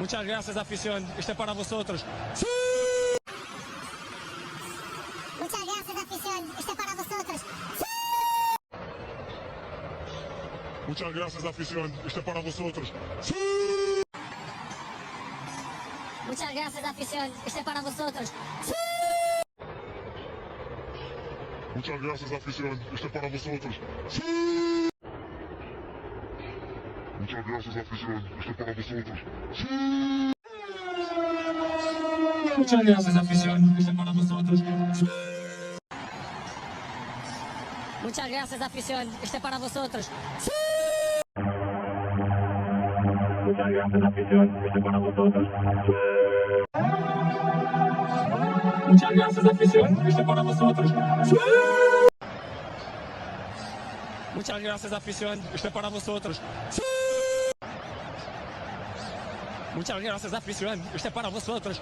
Muchas gracias, afición. Este es para vosotros. Muchas gracias, afición. Este es para vosotros. Muchas gracias, afición. Este es para vosotros. Muchas gracias, afición. Este es para vosotros. Muchas gracias, afición. Este es para vosotros. Muchas gracias, afición. Este es para vosotros. Muchas gracias, afición. Este es para vosotros. Muchas gracias, afición. Este es para vosotros. Muchas gracias, afición. Este es para vosotros. Muchas gracias, afición. Este es para vosotros. Muchas gracias, afición. Este es para vosotros. Muchas gracias, afición. Este es para vosotros.